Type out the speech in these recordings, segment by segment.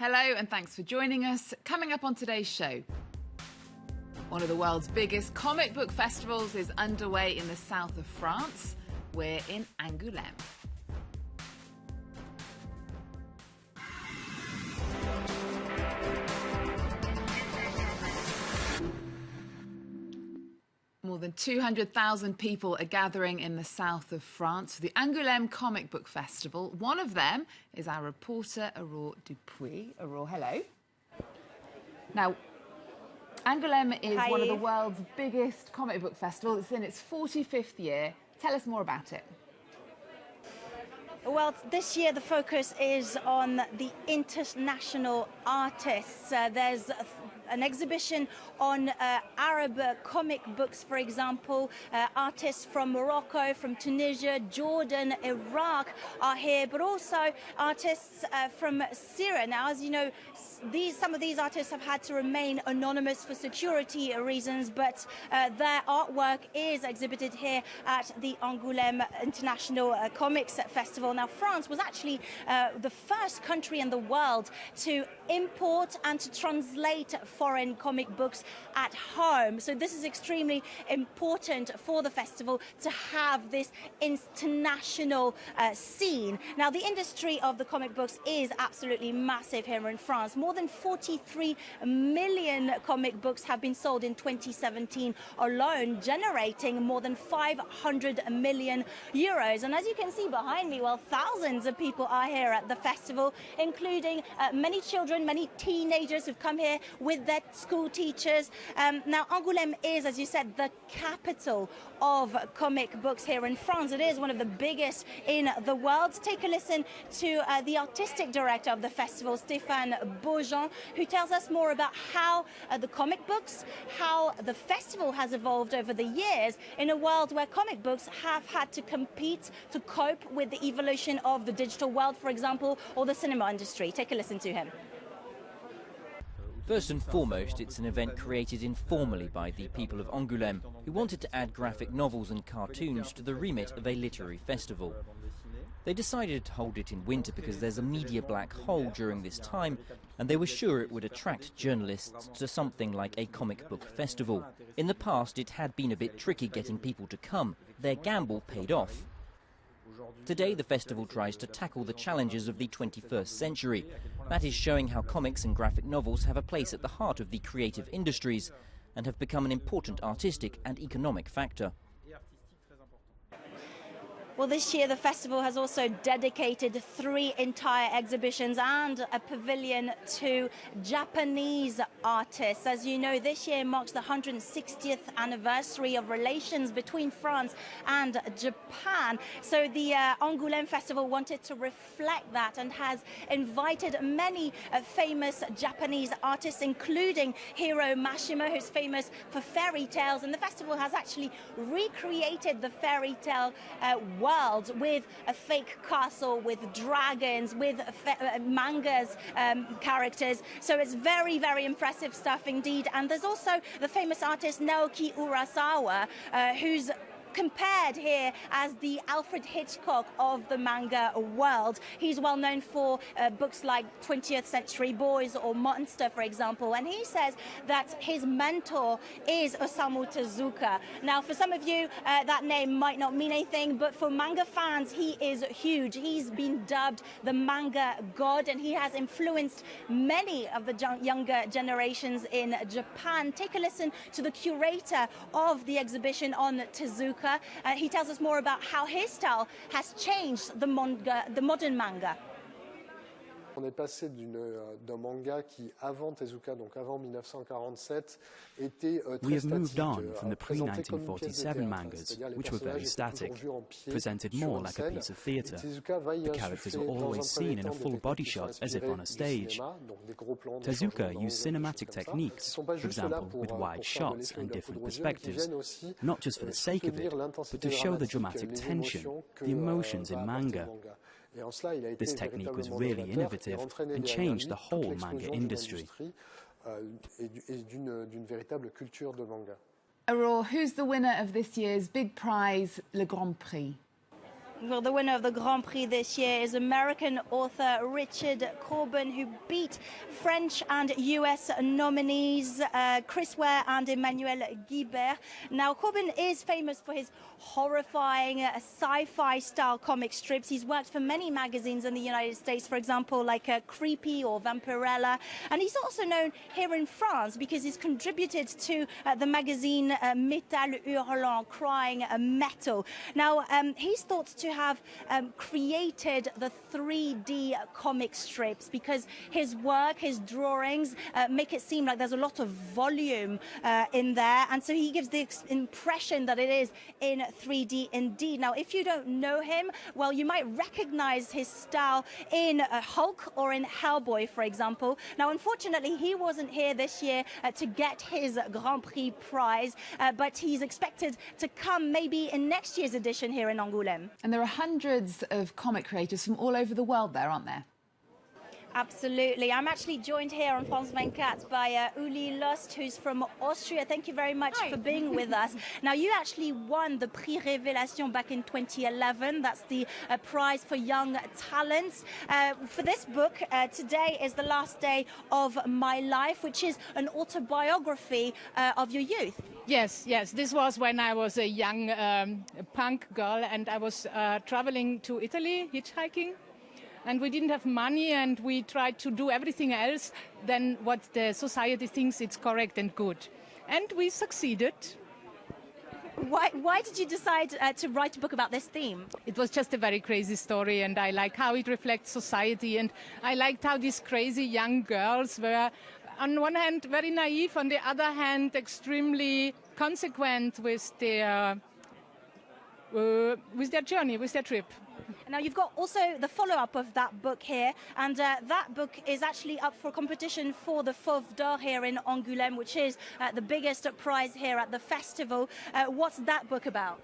Hello and thanks for joining us. Coming up on today's show, one of the world's biggest comic book festivals is underway in the south of France. We're in Angoulême. More than 200,000 people are gathering in the south of France for the Angouleme Comic Book Festival. One of them is our reporter, Aurore Dupuis. Aurore, hello. Now, Angoulême is one of the world's biggest comic book festivals. It's in its 45th year. Tell us more about it. Well, this year the focus is on the international artists. There's an exhibition on Arab comic books, for example. Artists from Morocco, from Tunisia, Jordan, Iraq are here, but also artists from Syria. Now, as you know, some of these artists have had to remain anonymous for security reasons, but their artwork is exhibited here at the Angoulême International Comics Festival. Now, France was actually the first country in the world to import and to translate foreign comic books at home. So this is extremely important for the festival to have this international scene. Now, the industry of the comic books is absolutely massive here in France. More than 43 million comic books have been sold in 2017 alone, generating more than 500 million euros. And as you can see behind me, well, thousands of people are here at the festival, including many children, many teenagers who've come here with their school teachers. Now, Angoulême is, as you said, the capital of comic books here in France. It is one of the biggest in the world. Take a listen to the artistic director of the festival, Stéphane Beaujean, who tells us more about how the comic books, how the festival has evolved over the years in a world where comic books have had to compete to cope with the evolution of the digital world, for example, or the cinema industry. Take a listen to him. First and foremost, it's an event created informally by the people of Angoulême, who wanted to add graphic novels and cartoons to the remit of a literary festival. They decided to hold it in winter because there's a media black hole during this time, and they were sure it would attract journalists to something like a comic book festival. In the past, it had been a bit tricky getting people to come. Their gamble paid off. Today, the festival tries to tackle the challenges of the 21st century. That is showing how comics and graphic novels have a place at the heart of the creative industries and have become an important artistic and economic factor. Well, this year the festival has also dedicated 3 entire exhibitions and a pavilion to Japanese artists. As you know, this year marks the 160th anniversary of relations between France and Japan. So the Angoulême Festival wanted to reflect that and has invited many famous Japanese artists, including Hiro Mashima, who's famous for fairy tales. And the festival has actually recreated the fairy tale world with a fake castle, with dragons, with manga's characters. So it's very, very impressive stuff indeed. And there's also the famous artist Naoki Urasawa, who's compared here as the Alfred Hitchcock of the manga world. He's well known for books like 20th Century Boys or Monster, for example, and he says that his mentor is Osamu Tezuka. Now, for some of you, that name might not mean anything, but for manga fans, he is huge. He's been dubbed the manga god, and he has influenced many of the younger generations in Japan. Take a listen to the curator of the exhibition on Tezuka. He tells us more about how his style has changed the modern manga. On est passé d'un manga qui, avant Tezuka, donc avant 1947, était We très have moved statique, on from the pre-1947 mangas, which were very static, presented more like a piece of theatre. The characters were always seen in a full body shot, as if on a stage. Tezuka used cinematic techniques, for example, with wide shots and different perspectives, not just for the sake of it, but to show the dramatic tension, the emotions in manga. This technique was really innovative and changed the whole manga industry. Aurore, who's the winner of this year's big prize, Le Grand Prix? Well, the winner of the Grand Prix this year is American author Richard Corbin, who beat French and US nominees Chris Ware and Emmanuel Guibert. Now, Corbin is famous for his horrifying sci-fi style comic strips. He's worked for many magazines in the United States, for example, like Creepy or Vampirella. And he's also known here in France because he's contributed to the magazine Métal Hurlant, Crying Metal. Now, he's thought to have created the 3D comic strips because his work, his drawings make it seem like there's a lot of volume in there, and so he gives the impression that it is in 3D indeed. Now, if you don't know him, well, you might recognize his style in Hulk or in Hellboy, for example. Now, unfortunately, he wasn't here this year to get his Grand Prix prize, but he's expected to come maybe in next year's edition here in Angoulême. And there are hundreds of comic creators from all over the world there, aren't there? Absolutely. I'm actually joined here on France 24 by Uli Lust, who's from Austria. Thank you very much for being with us. Now, you actually won the Prix Révélation back in 2011. That's the prize for young talents. For this book, today is the last day of my life, which is an autobiography of your youth. Yes, yes. This was when I was a young punk girl, and I was traveling to Italy, hitchhiking. And we didn't have money, and we tried to do everything else than what the society thinks it's correct and good. And we succeeded. Why did you decide to write a book about this theme? It was just a very crazy story, and I like how it reflects society, and I liked how these crazy young girls were, on one hand, very naive, on the other hand, extremely consequent with their journey, with their trip. Now, you've got also the follow-up of that book here, and that book is actually up for competition for the Fauve d'Or here in Angoulême, which is the biggest prize here at the festival. What's that book about?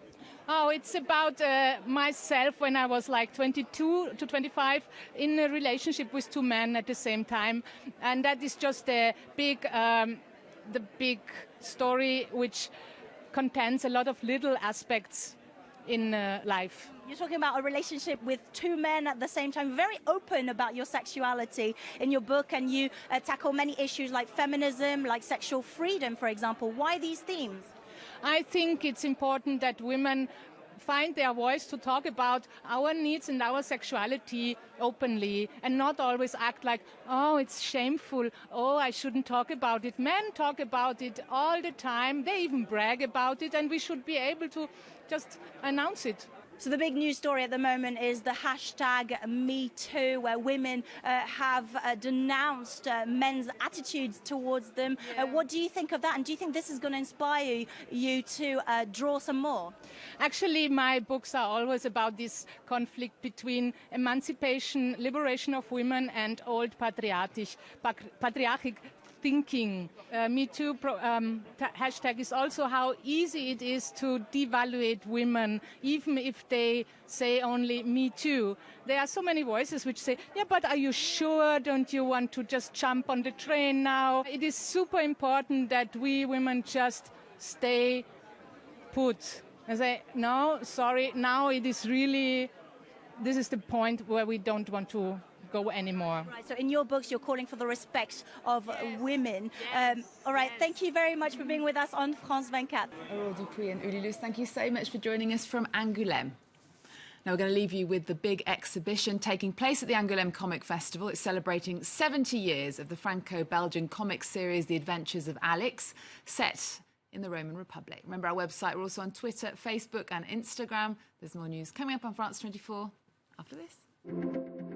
Oh, it's about myself when I was like 22 to 25 in a relationship with two men at the same time. And that is just the big story which contains a lot of little aspects in life. You're talking about a relationship with two men at the same time, very open about your sexuality in your book, and you tackle many issues like feminism, like sexual freedom, for example. Why these themes? I think it's important that women find their voice to talk about our needs and our sexuality openly, and not always act like, oh, it's shameful, oh, I shouldn't talk about it. Men talk about it all the time. They even brag about it, and we should be able to just announce it. So the big news story at the moment is the hashtag #MeToo, where women have denounced men's attitudes towards them. Yeah. What do you think of that? And do you think this is going to inspire you to draw some more? Actually, my books are always about this conflict between emancipation, liberation of women, and old patriarchic thinking. #MeToo hashtag is also how easy it is to devaluate women, even if they say only "me too." There are so many voices which say, yeah, but are you sure? Don't you want to just jump on the train now? It is super important that we women just stay put. And say, no, sorry, now it is really, this is the point where we don't want to go anymore. Right, so in your books you're calling for the respect of women. All right, thank you very much for being with us on France 24. Aurore Dupuis and Uli Lust, thank you so much for joining us from Angoulême. Now we're going to leave you with the big exhibition taking place at the Angouleme Comic Festival. It's celebrating 70 years of the Franco-Belgian comic series The Adventures of Alex, set in the Roman Republic. Remember our website, we're also on Twitter, Facebook and Instagram. There's more news coming up on France 24 after this.